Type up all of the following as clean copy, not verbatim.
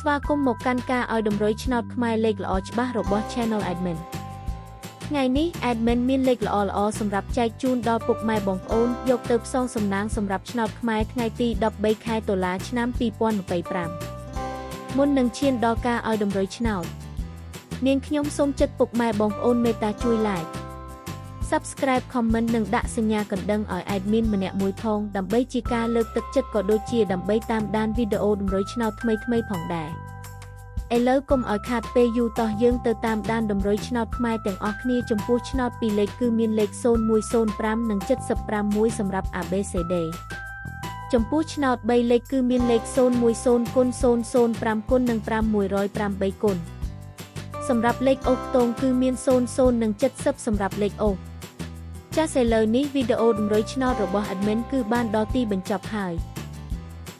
và cùng một căn ca ở đồng rối chնոតខ្មែរលេខល្អច្បាស់របស់ Channel Admin ថ្ងៃនេះ Admin មានលេខល្អៗសម្រាប់ចែកជូនដល់ពុកម៉ែបងប្អូនយកទៅផ្សងសំណាងសម្រាប់ឆ្នោតខ្មែរថ្ងៃទី13ខែតុលាឆ្នាំ2025មុននឹងឈានដល់ការឲ្យតម្រុយឆ្នោតនាងខ្ញុំសូមចិត្តពុកម៉ែបងប្អូនមេត្តាជួយ Like Subscribe Comment និងដាក់សញ្ញាកណ្ដឹងឲ្យ Admin ម្នាក់មួយផងដើម្បីជាការលើកទឹកចិត្តក៏ដូចជាដើម្បីតាមដានវីដេអូតម្រុយឆ្នោតថ្មីៗផងដែរឥឡូវកុំឲ្យខាតពេលយូរតោះយើងទៅតាមដានតម្រុយឆ្នោតខ្មែរទាំងអស់គ្នាចំពោះឆ្នោតពីរលេខគឺមានលេខ0105និង75សម្រាប់ ABCD ចំពោះឆ្នោត3លេខគឺមានលេខ010គុណ005គុណនិង5108គុណសម្រាប់លេខអូសខ្ទងគឺមាន00និង70សម្រាប់លេខអូសចាសឥឡូវនេះវីដេអូតម្រុយឆ្នោតរបស់ Admin គឺបានដល់ទីបញ្ចប់ហើយ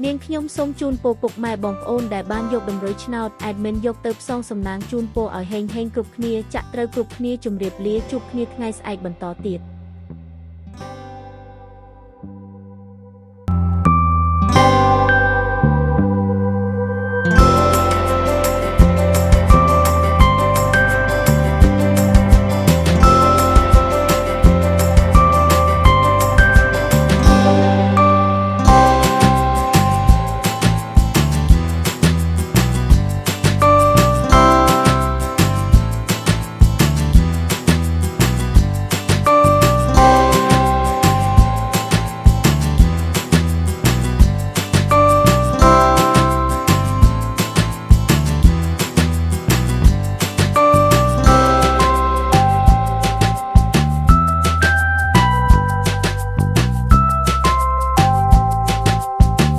នាងខ្ញុំសូមជូនពរពុកម៉ែបងប្អូនដែលបានយកតម្រុយឆ្នោត Admin យកទៅផ្សងសំណាងជូនពរឲ្យហេងៗគ្រប់គ្នាចាក់ត្រូវគ្រប់គ្នាជម្រាបលាជួបគ្នាថ្ងៃស្អែកបន្តទៀត